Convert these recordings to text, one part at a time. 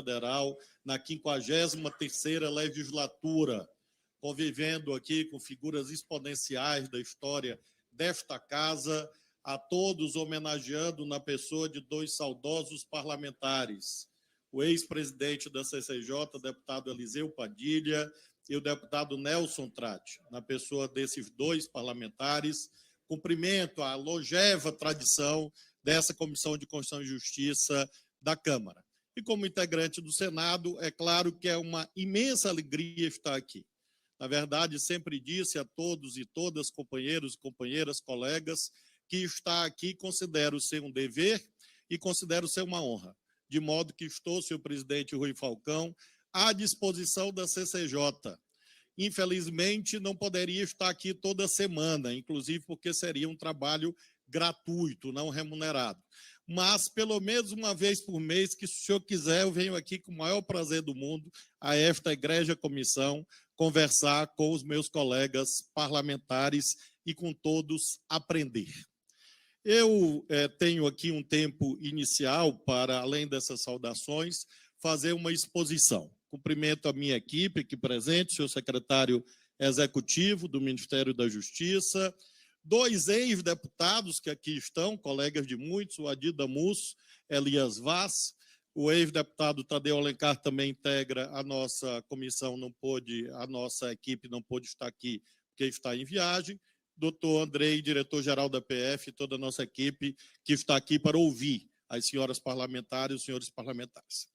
Federal na 53ª legislatura, convivendo aqui com figuras exponenciais da história desta casa, a todos homenageando na pessoa de dois saudosos parlamentares, o ex-presidente da CCJ, deputado Eliseu Padilha, e o deputado Nelson Trati, na pessoa desses dois parlamentares. Cumprimento a longeva tradição dessa Comissão de Constituição e Justiça da Câmara. E como integrante do Senado, é claro que é uma imensa alegria estar aqui. Na verdade, sempre disse a todos e todas, companheiros e companheiras, colegas, que estar aqui considero ser um dever e considero ser uma honra. De modo que estou, senhor presidente Rui Falcão, à disposição da CCJ. Infelizmente, não poderia estar aqui toda semana, inclusive porque seria um trabalho gratuito, não remunerado. Mas, pelo menos uma vez por mês, que se o senhor quiser, eu venho aqui com o maior prazer do mundo a esta egrégia comissão conversar com os meus colegas parlamentares e com todos aprender. Eu tenho aqui um tempo inicial para, além dessas saudações, fazer uma exposição. Cumprimento a minha equipe aqui presente, senhor secretário executivo do Ministério da Justiça, dois ex-deputados que aqui estão, colegas de muitos, o Adida Musso, Elias Vaz, o ex-deputado Tadeu Alencar também integra a nossa comissão, a nossa equipe não pôde estar aqui porque está em viagem, doutor Andrei, diretor-geral da PF, e toda a nossa equipe que está aqui para ouvir as senhoras parlamentares e os senhores parlamentares.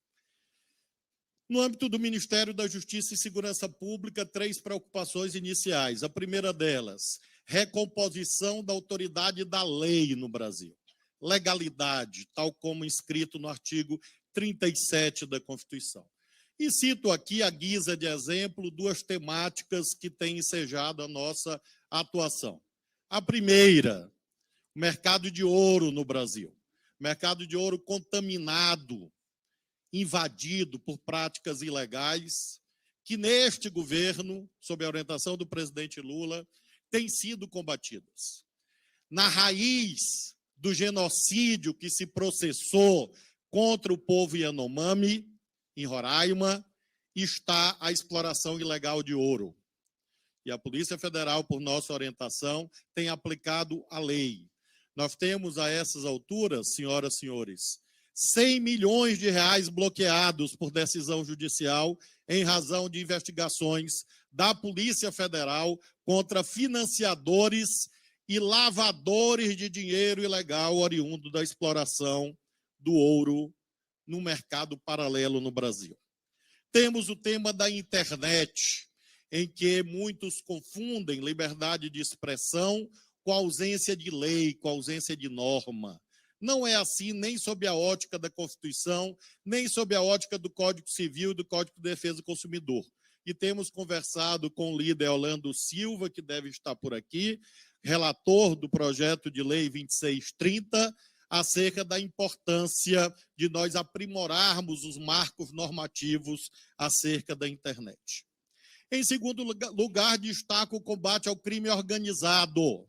No âmbito do Ministério da Justiça e Segurança Pública, 3 preocupações iniciais. A primeira delas, recomposição da autoridade da lei no Brasil. Legalidade, tal como inscrito no artigo 37 da Constituição. E cito aqui, à guisa de exemplo, 2 temáticas que têm ensejado a nossa atuação. A primeira, mercado de ouro no Brasil. Mercado de ouro contaminado, invadido por práticas ilegais, que neste governo, sob a orientação do presidente Lula, têm sido combatidas. Na raiz do genocídio que se processou contra o povo Yanomami, em Roraima, está a exploração ilegal de ouro. E a Polícia Federal, por nossa orientação, tem aplicado a lei. Nós temos a essas alturas, senhoras e senhores, 100 milhões de reais bloqueados por decisão judicial em razão de investigações da Polícia Federal contra financiadores e lavadores de dinheiro ilegal oriundo da exploração do ouro no mercado paralelo no Brasil. Temos o tema da internet, em que muitos confundem liberdade de expressão com ausência de lei, com ausência de norma. Não é assim nem sob a ótica da Constituição, nem sob a ótica do Código Civil e do Código de Defesa do Consumidor. E temos conversado com o líder Orlando Silva, que deve estar por aqui, relator do projeto de lei 2630, acerca da importância de nós aprimorarmos os marcos normativos acerca da internet. Em segundo lugar, destaco o combate ao crime organizado.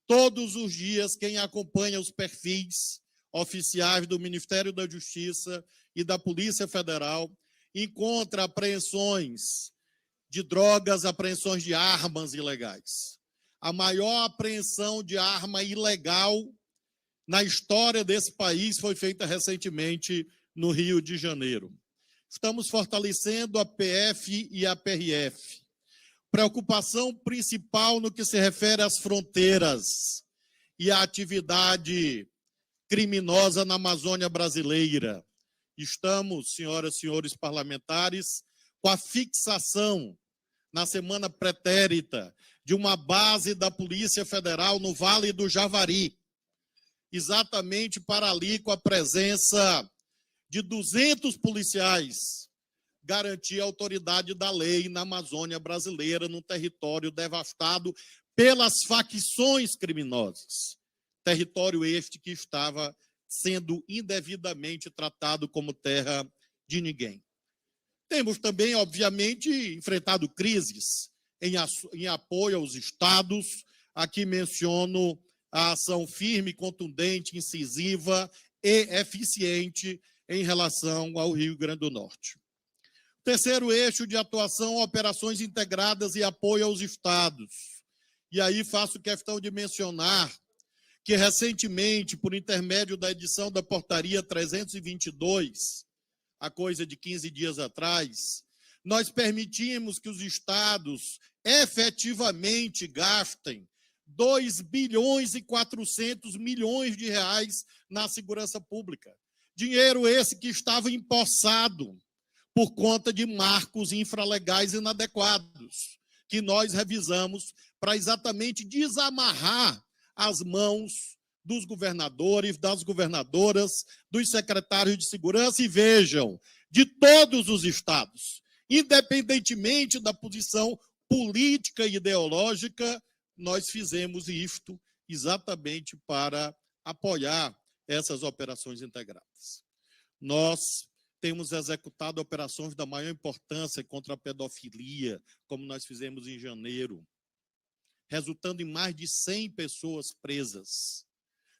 Todos os dias, quem acompanha os perfis oficiais do Ministério da Justiça e da Polícia Federal encontra apreensões de drogas, apreensões de armas ilegais. A maior apreensão de arma ilegal na história desse país foi feita recentemente no Rio de Janeiro. Estamos fortalecendo a PF e a PRF. Preocupação principal no que se refere às fronteiras e à atividade criminosa na Amazônia brasileira. Estamos, senhoras e senhores parlamentares, com a fixação, na semana pretérita, de uma base da Polícia Federal no Vale do Javari, exatamente para ali, com a presença de 200 policiais, garantir a autoridade da lei na Amazônia brasileira, num território devastado pelas facções criminosas. Território este que estava sendo indevidamente tratado como terra de ninguém. Temos também, obviamente, enfrentado crises em apoio aos estados. Aqui menciono a ação firme, contundente, incisiva e eficiente em relação ao Rio Grande do Norte. Terceiro eixo de atuação, operações integradas e apoio aos estados. E aí faço questão de mencionar que recentemente, por intermédio da edição da Portaria 322, há coisa de 15 dias atrás, nós permitimos que os estados efetivamente gastem 2 bilhões e 400 milhões de reais na segurança pública. Dinheiro esse que estava empossado por conta de marcos infralegais inadequados, que nós revisamos para exatamente desamarrar as mãos dos governadores, das governadoras, dos secretários de segurança, e vejam, de todos os estados, independentemente da posição política e ideológica, nós fizemos isto exatamente para apoiar essas operações integradas. Nós temos executado operações da maior importância contra a pedofilia, como nós fizemos em janeiro, resultando em mais de 100 pessoas presas.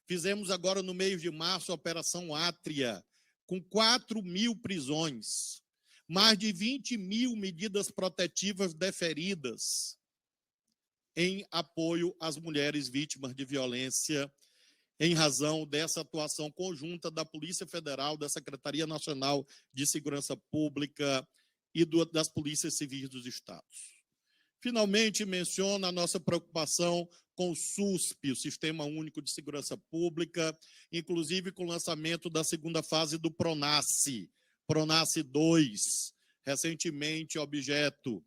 Fizemos agora, no mês de março, a Operação Átria, com 4.000 prisões, mais de 20.000 medidas protetivas deferidas em apoio às mulheres vítimas de violência, em razão dessa atuação conjunta da Polícia Federal, da Secretaria Nacional de Segurança Pública e das Polícias Civis dos Estados. Finalmente, menciona a nossa preocupação com o SUSP, o Sistema Único de Segurança Pública, inclusive com o lançamento da segunda fase do PRONASSE, PRONASSE 2, recentemente objeto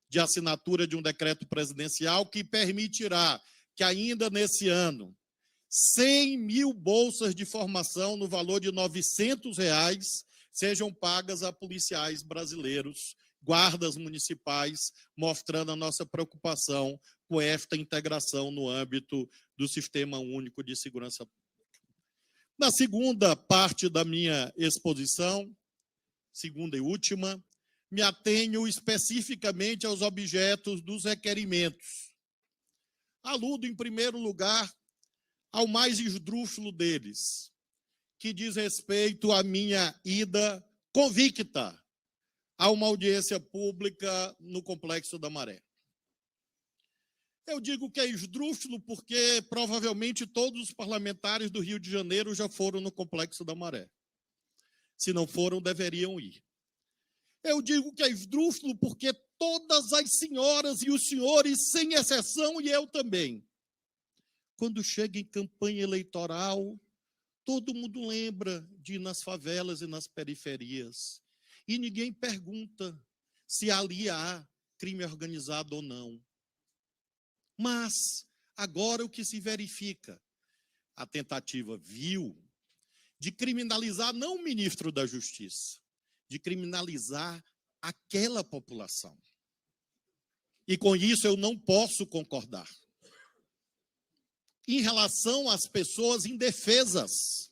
de assinatura de um decreto presidencial que permitirá que ainda nesse ano 100.000 bolsas de formação no valor de R$ 900 sejam pagas a policiais brasileiros, guardas municipais, mostrando a nossa preocupação com esta integração no âmbito do Sistema Único de Segurança Pública. Na segunda parte da minha exposição, segunda e última, me atenho especificamente aos objetos dos requerimentos. Aludo, em primeiro lugar, ao mais esdrúxulo deles, que diz respeito à minha ida convicta a uma audiência pública no Complexo da Maré. Eu digo que é esdrúxulo porque provavelmente todos os parlamentares do Rio de Janeiro já foram no Complexo da Maré. Se não foram, deveriam ir. Eu digo que é esdrúxulo porque todas as senhoras e os senhores, sem exceção, e eu também, quando chega em campanha eleitoral, todo mundo lembra de ir nas favelas e nas periferias. E ninguém pergunta se ali há crime organizado ou não. Mas, agora o que se verifica? A tentativa vil de criminalizar não o ministro da Justiça, de criminalizar aquela população. E com isso eu não posso concordar. Em relação às pessoas indefesas,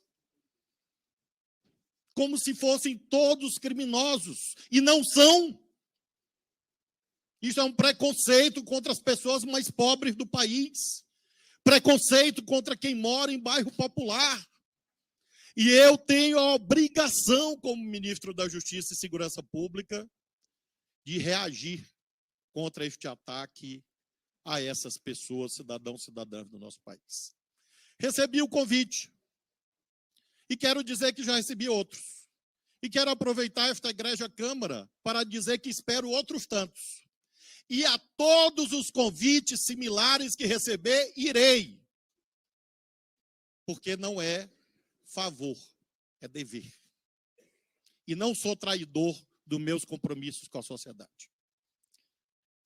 como se fossem todos criminosos, e não são. Isso é um preconceito contra as pessoas mais pobres do país, preconceito contra quem mora em bairro popular. E eu tenho a obrigação, como ministro da Justiça e Segurança Pública, de reagir contra este ataque a essas pessoas, cidadãos e cidadãs do nosso país. Recebi o convite e quero dizer que já recebi outros. E quero aproveitar esta Igreja Câmara para dizer que espero outros tantos. E a todos os convites similares que receber, irei. Porque não é favor, é dever. E não sou traidor dos meus compromissos com a sociedade.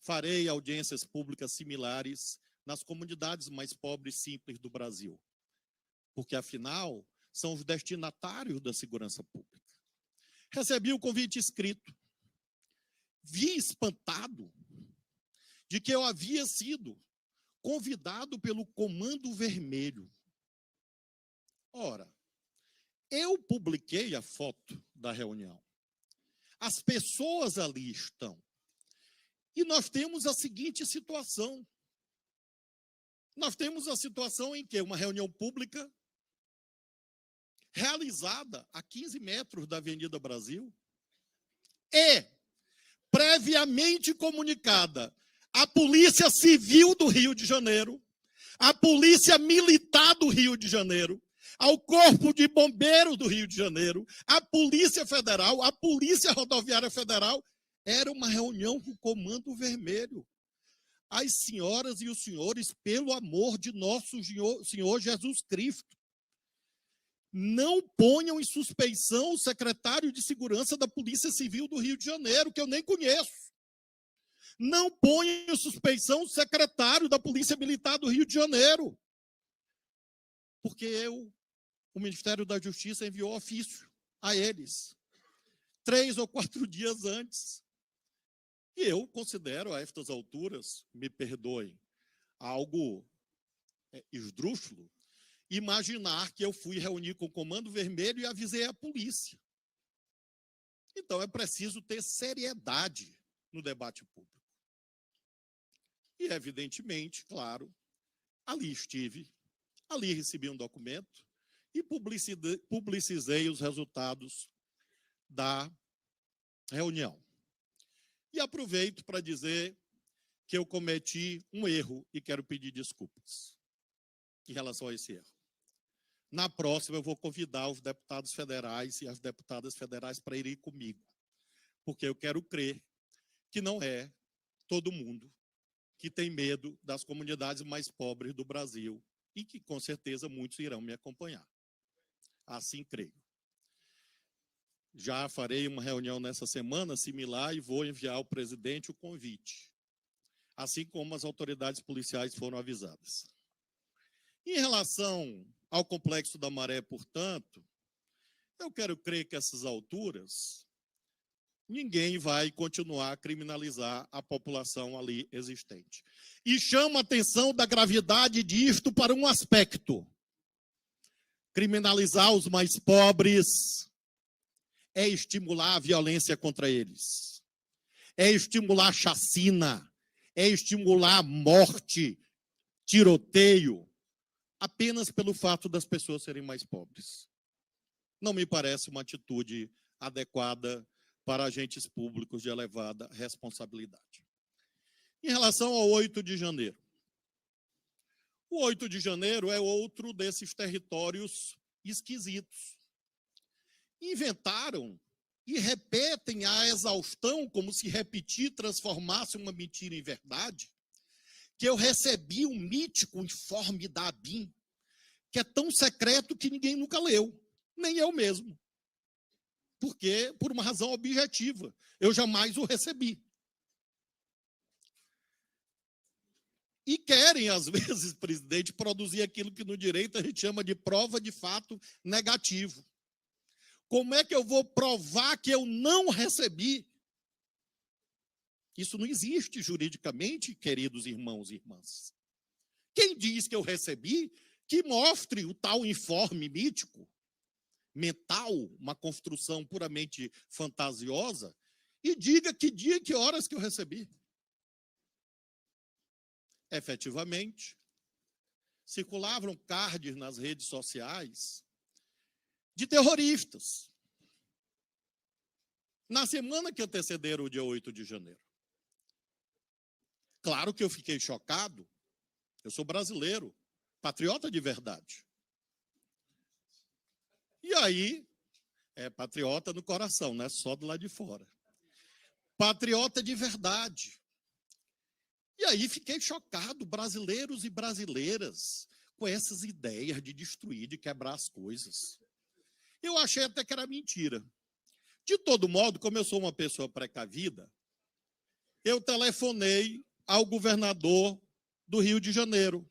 Farei audiências públicas similares nas comunidades mais pobres e simples do Brasil. Porque, afinal, são os destinatários da segurança pública. Recebi o convite escrito. Vi espantado de que eu havia sido convidado pelo Comando Vermelho. Ora, eu publiquei a foto da reunião. As pessoas ali estão. E nós temos a seguinte situação. Nós temos a situação em que uma reunião pública, realizada a 15 metros da Avenida Brasil, e previamente comunicada à Polícia Civil do Rio de Janeiro, à Polícia Militar do Rio de Janeiro, ao Corpo de Bombeiros do Rio de Janeiro, à Polícia Federal, à Polícia Rodoviária Federal. Era uma reunião com o Comando Vermelho. As senhoras e os senhores, pelo amor de nosso Senhor Jesus Cristo, não ponham em suspeição o secretário de Segurança da Polícia Civil do Rio de Janeiro, que eu nem conheço. Não ponham em suspeição o secretário da Polícia Militar do Rio de Janeiro. Porque o Ministério da Justiça enviou ofício a eles 3 ou 4 dias antes. E eu considero, a estas alturas, me perdoem, algo esdrúxulo, imaginar que eu fui reunir com o Comando Vermelho e avisei a polícia. Então, é preciso ter seriedade no debate público. E, evidentemente, claro, ali estive, ali recebi um documento e publicizei os resultados da reunião. E aproveito para dizer que eu cometi um erro e quero pedir desculpas em relação a esse erro. Na próxima, eu vou convidar os deputados federais e as deputadas federais para irem comigo, porque eu quero crer que não é todo mundo que tem medo das comunidades mais pobres do Brasil e que, com certeza, muitos irão me acompanhar. Assim creio. Já farei uma reunião nessa semana similar e vou enviar ao presidente o convite, assim como as autoridades policiais foram avisadas. Em relação ao Complexo da Maré, portanto, eu quero crer que a essas alturas ninguém vai continuar a criminalizar a população ali existente. E chamo a atenção da gravidade disto para um aspecto. Criminalizar os mais pobres é estimular a violência contra eles. É estimular a chacina, é estimular a morte, tiroteio, apenas pelo fato das pessoas serem mais pobres. Não me parece uma atitude adequada para agentes públicos de elevada responsabilidade. Em relação ao 8 de janeiro. O 8 de janeiro é outro desses territórios esquisitos. Inventaram e repetem a exaustão, como se repetir transformasse uma mentira em verdade, que eu recebi um mítico informe da ABIN, que é tão secreto que ninguém nunca leu, nem eu mesmo. Porque, por uma razão objetiva, eu jamais o recebi. E querem, às vezes, presidente, produzir aquilo que no direito a gente chama de prova de fato negativo. Como é que eu vou provar que eu não recebi? Isso não existe juridicamente, queridos irmãos e irmãs. Quem diz que eu recebi, que mostre o tal informe mítico, mental, uma construção puramente fantasiosa, e diga que dia e que horas que eu recebi. Efetivamente, circulavam cards nas redes sociais de terroristas, na semana que antecederam o dia 8 de janeiro. Claro que eu fiquei chocado, eu sou brasileiro, patriota de verdade. E aí, patriota no coração, não é só do lado de fora. Patriota de verdade. E aí fiquei chocado, brasileiros e brasileiras, com essas ideias de destruir, de quebrar as coisas. Eu achei até que era mentira. De todo modo, como eu sou uma pessoa precavida, eu telefonei ao governador do Rio de Janeiro,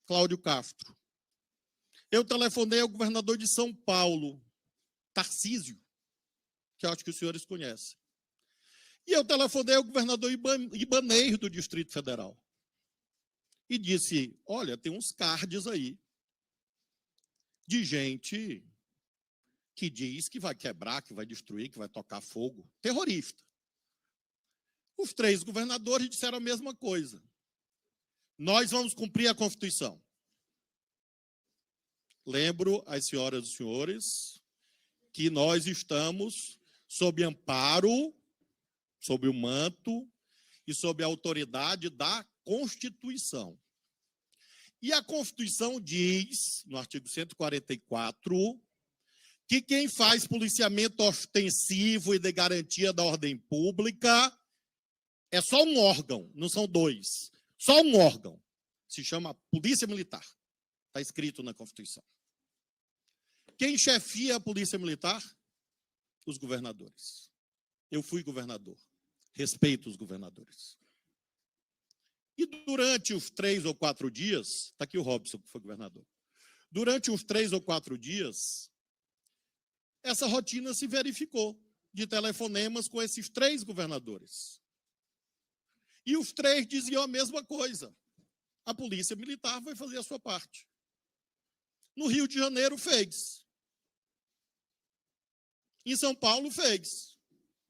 Cláudio Castro. Eu telefonei ao governador de São Paulo, Tarcísio, que eu acho que os senhores conhecem. E eu telefonei ao governador Ibanez do Distrito Federal. E disse, olha, tem uns cards aí de gente que diz que vai quebrar, que vai destruir, que vai tocar fogo. Terrorista. Os 3 governadores disseram a mesma coisa. Nós vamos cumprir a Constituição. lembro às senhoras e senhores que nós estamos sob amparo, sob o manto e sob a autoridade da Constituição. E a Constituição diz, no artigo 144, que quem faz policiamento ostensivo e de garantia da ordem pública é só um órgão, não são dois. Só um órgão. Se chama Polícia Militar. Está escrito na Constituição. Quem chefia a Polícia Militar? Os governadores. Eu fui governador. Respeito os governadores. E durante os 3 ou 4 dias, está aqui o Robson, que foi governador. Durante uns 3 ou 4 dias, essa rotina se verificou de telefonemas com esses 3 governadores. E os 3 diziam a mesma coisa. A Polícia Militar vai fazer a sua parte. No Rio de Janeiro, fez. Em São Paulo, fez.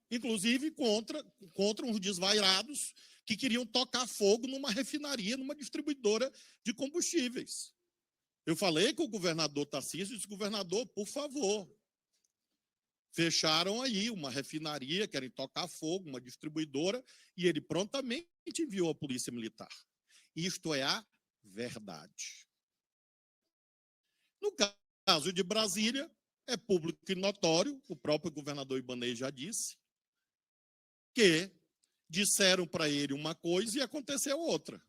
Inclusive contra uns desvairados que queriam tocar fogo numa refinaria, numa distribuidora de combustíveis. Eu falei com o governador Tarcísio e disse, governador, por favor, fecharam aí uma refinaria, querem tocar fogo, uma distribuidora, e ele prontamente enviou a Polícia Militar. Isto é a verdade. No caso de Brasília, é público e notório, o próprio governador Ibanez já disse, que disseram para ele uma coisa e aconteceu outra.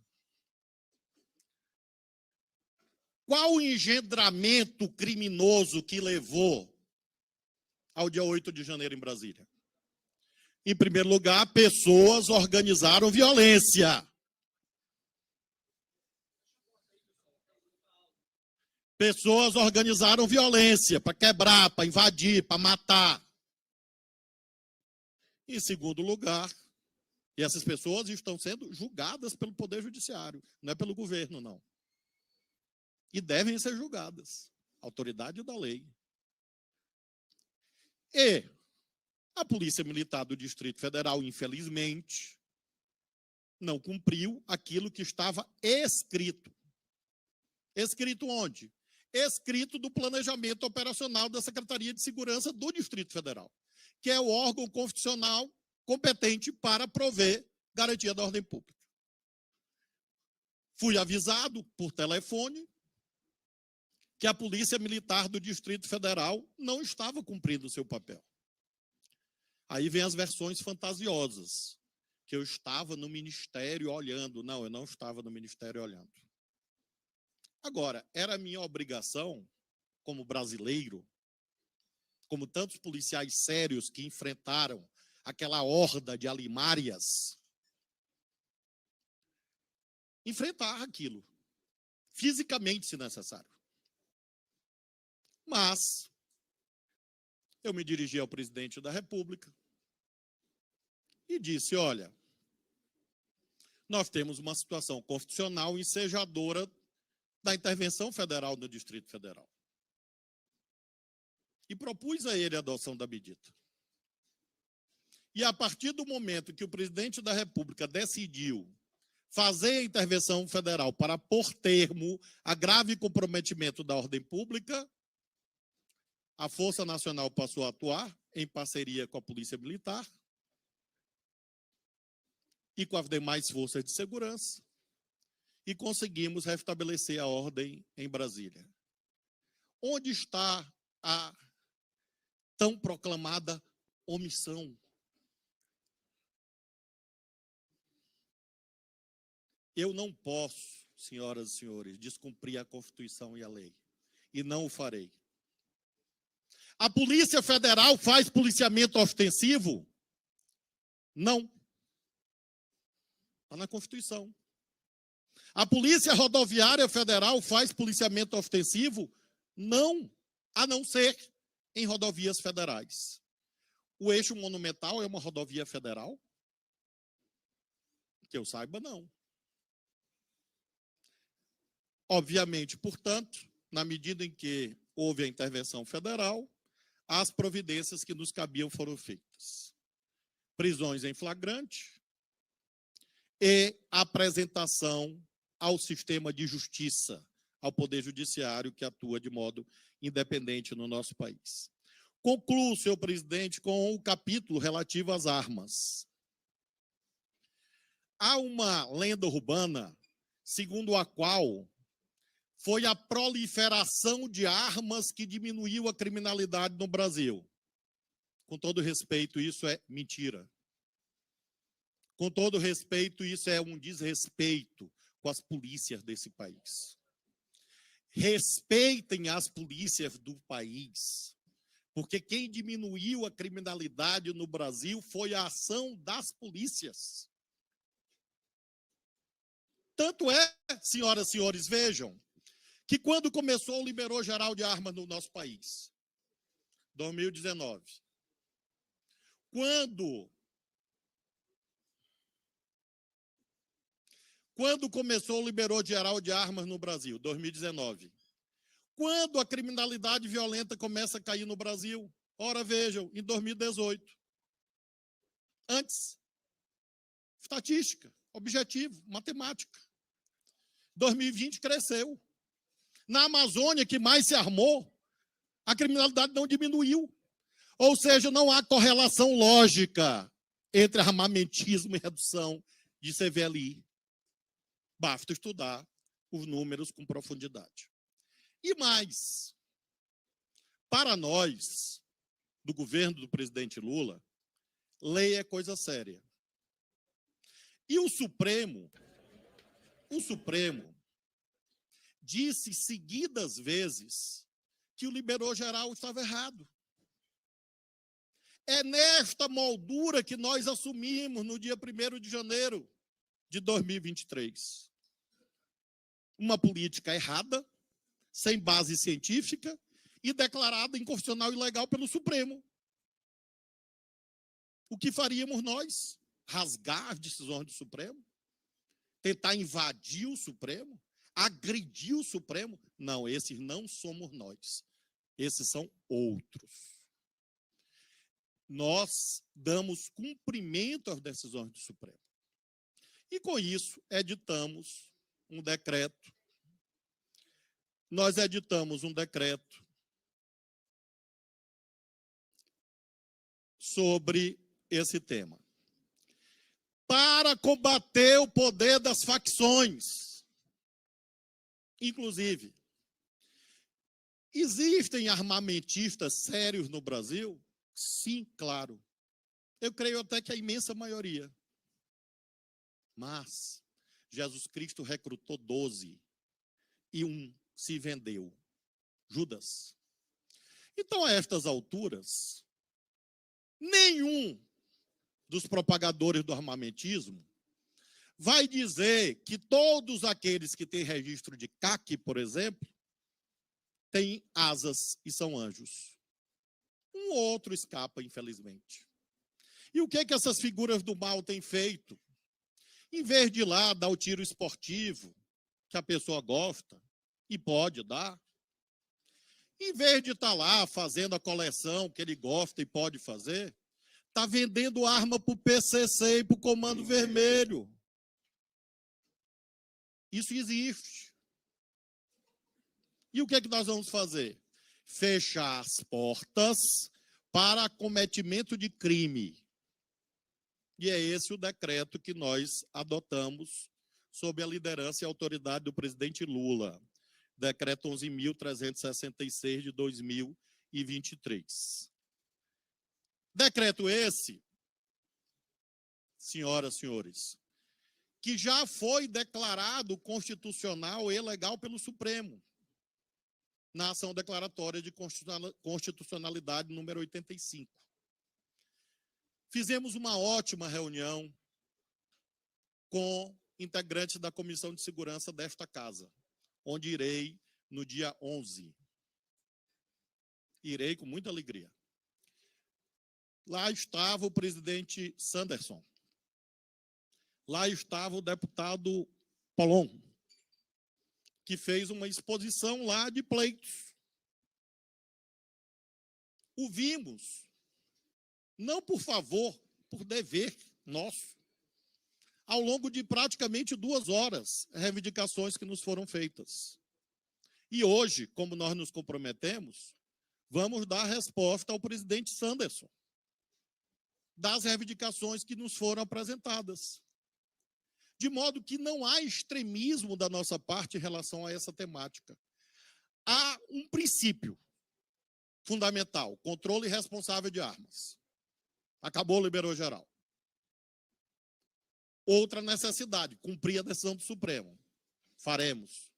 Qual o engendramento criminoso que levou ao dia 8 de janeiro em Brasília? Em primeiro lugar, pessoas organizaram violência. Pessoas organizaram violência para quebrar, para invadir, para matar. Em segundo lugar, e essas pessoas estão sendo julgadas pelo Poder Judiciário, não é pelo governo, não. E devem ser julgadas. Autoridade da lei. E a Polícia Militar do Distrito Federal, infelizmente, não cumpriu aquilo que estava escrito. Escrito onde? Escrito do planejamento operacional da Secretaria de Segurança do Distrito Federal, que é o órgão constitucional competente para prover garantia da ordem pública. Fui avisado por telefone que a Polícia Militar do Distrito Federal não estava cumprindo o seu papel. Aí vem as versões fantasiosas, que eu estava no ministério olhando. Não, eu não estava no ministério olhando. Agora, era minha obrigação, como brasileiro, como tantos policiais sérios que enfrentaram aquela horda de alimárias, enfrentar aquilo, fisicamente, se necessário. Mas eu me dirigi ao presidente da República e disse, olha, nós temos uma situação constitucional ensejadora da intervenção federal no Distrito Federal. E propus a ele a adoção da medida. E a partir do momento que o presidente da República decidiu fazer a intervenção federal para pôr termo a grave comprometimento da ordem pública, a Força Nacional passou a atuar em parceria com a Polícia Militar e com as demais forças de segurança e conseguimos restabelecer a ordem em Brasília. Onde está a tão proclamada omissão? Eu não posso, senhoras e senhores, descumprir a Constituição e a lei. E não o farei. A Polícia Federal faz policiamento ostensivo? Não. Está na Constituição. A Polícia Rodoviária Federal faz policiamento ostensivo? Não, a não ser em rodovias federais. O Eixo Monumental é uma rodovia federal? Que eu saiba, não. Obviamente, portanto, na medida em que houve a intervenção federal, as providências que nos cabiam foram feitas. Prisões em flagrante e apresentação ao sistema de justiça, ao Poder Judiciário, que atua de modo independente no nosso país. Concluo, senhor presidente, com o capítulo relativo às armas. Há uma lenda urbana, segundo a qual foi a proliferação de armas que diminuiu a criminalidade no Brasil. Com todo respeito, isso é mentira. Com todo respeito, isso é um desrespeito com as polícias desse país. Respeitem as polícias do país, porque quem diminuiu a criminalidade no Brasil foi a ação das polícias. Tanto é, senhoras e senhores, vejam, que quando começou o liberou geral de armas no nosso país, 2019, quando começou o liberou geral de armas no Brasil, 2019, quando a criminalidade violenta começa a cair no Brasil, ora vejam, em 2018, antes, estatística, objetivo, matemática, 2020 cresceu. Na Amazônia, que mais se armou, a criminalidade não diminuiu. Ou seja, não há correlação lógica entre armamentismo e redução de CVLI. Basta estudar os números com profundidade. E mais, para nós, do governo do presidente Lula, lei é coisa séria. E o Supremo disse seguidas vezes que o liberou geral estava errado. É nesta moldura que nós assumimos no dia 1º de janeiro de 2023. Uma política errada, sem base científica e declarada inconstitucional e ilegal pelo Supremo. O que faríamos nós? Rasgar as decisões do Supremo? Tentar invadir o Supremo? Agredir o Supremo? Não, esses não somos nós. Esses são outros. Nós damos cumprimento às decisões do Supremo. E, com isso, editamos um decreto. Nós editamos um decreto sobre esse tema. Para combater o poder das facções. Inclusive, existem armamentistas sérios no Brasil? Sim, claro. Eu creio até que a imensa maioria. Mas Jesus Cristo recrutou 12 e um se vendeu. Judas. Então, a estas alturas, nenhum dos propagadores do armamentismo vai dizer que todos aqueles que têm registro de CAC, por exemplo, têm asas e são anjos. Um ou outro escapa, infelizmente. E o que é que essas figuras do mal têm feito? Em vez de ir lá dar o tiro esportivo, que a pessoa gosta e pode dar, em vez de estar lá fazendo a coleção que ele gosta e pode fazer, está vendendo arma para o PCC e para o Comando Vermelho. Isso existe. E o que é que nós vamos fazer? Fechar as portas para cometimento de crime. E é esse o decreto que nós adotamos sob a liderança e autoridade do presidente Lula. Decreto 11.366 de 2023. Decreto esse, senhoras e senhores, que já foi declarado constitucional e legal pelo Supremo, na ação declaratória de constitucionalidade número 85. Fizemos uma ótima reunião com integrantes da Comissão de Segurança desta casa, onde irei no dia 11. Irei com muita alegria. Lá estava o presidente Sanderson. Lá estava o deputado Polon, que fez uma exposição lá de pleitos. O vimos, não por favor, por dever nosso, ao longo de praticamente 2 horas, reivindicações que nos foram feitas. E hoje, como nós nos comprometemos, vamos dar resposta ao presidente Sanderson das reivindicações que nos foram apresentadas. De modo que não há extremismo da nossa parte em relação a essa temática. Há um princípio fundamental: controle responsável de armas. Acabou, liberou geral. Outra necessidade: cumprir a decisão do Supremo. Faremos.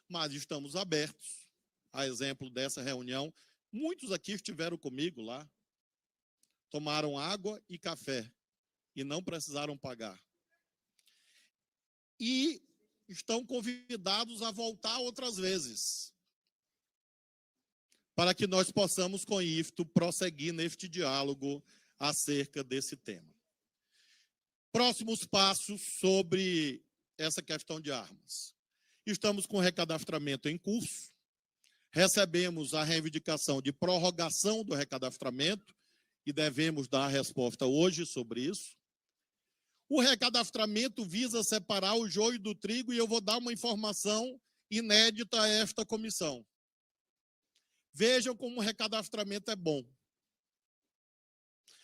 Mas estamos abertos, a exemplo dessa reunião. Muitos aqui estiveram comigo lá, tomaram água e café e não precisaram pagar. E estão convidados a voltar outras vezes, para que nós possamos, com isto, prosseguir neste diálogo acerca desse tema. Próximos passos sobre essa questão de armas. Estamos com o recadastramento em curso, recebemos a reivindicação de prorrogação do recadastramento e devemos dar a resposta hoje sobre isso. O recadastramento visa separar o joio do trigo e eu vou dar uma informação inédita a esta comissão. Vejam como o recadastramento é bom.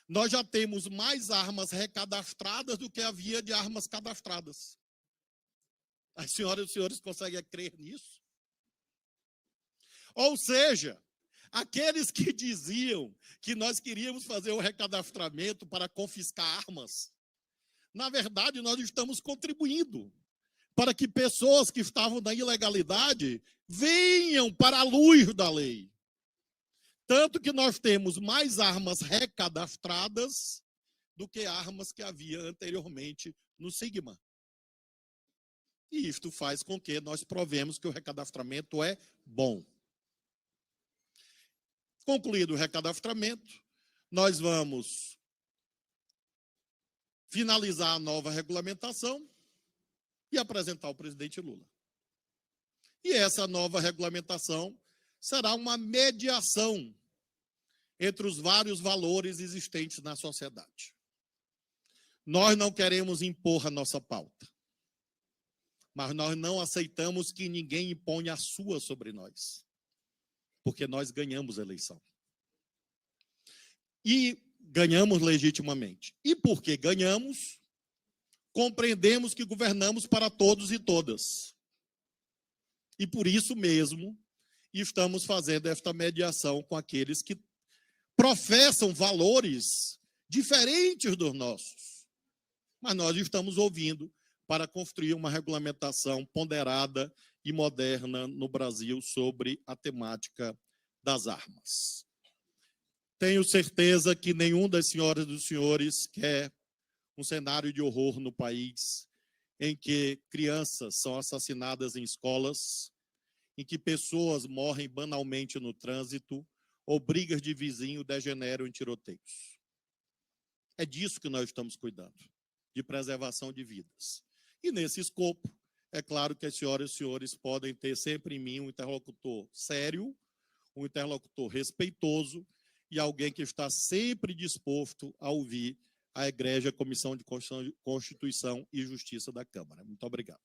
Nós já temos mais armas recadastradas do que havia de armas cadastradas. As senhoras e os senhores conseguem crer nisso? Ou seja, aqueles que diziam que nós queríamos fazer o recadastramento para confiscar armas, na verdade, nós estamos contribuindo para que pessoas que estavam na ilegalidade venham para a luz da lei. Tanto que nós temos mais armas recadastradas do que armas que havia anteriormente no Sigma. E isto faz com que nós provemos que o recadastramento é bom. Concluído o recadastramento, nós vamos finalizar a nova regulamentação e apresentar ao presidente Lula. E essa nova regulamentação será uma mediação entre os vários valores existentes na sociedade. Nós não queremos impor a nossa pauta, mas nós não aceitamos que ninguém imponha a sua sobre nós, porque nós ganhamos a eleição. E ganhamos legitimamente. E porque ganhamos, compreendemos que governamos para todos e todas. E por isso mesmo, estamos fazendo esta mediação com aqueles que professam valores diferentes dos nossos. Mas nós estamos ouvindo para construir uma regulamentação ponderada e moderna no Brasil sobre a temática das armas. Tenho certeza que nenhum das senhoras e dos senhores quer um cenário de horror no país, em que crianças são assassinadas em escolas, em que pessoas morrem banalmente no trânsito, ou brigas de vizinho degeneram em tiroteios. É disso que nós estamos cuidando, de preservação de vidas. E nesse escopo, é claro que as senhoras e os senhores podem ter sempre em mim um interlocutor sério, um interlocutor respeitoso e alguém que está sempre disposto a ouvir a Egrégia Comissão de Constituição e Justiça da Câmara. Muito obrigado.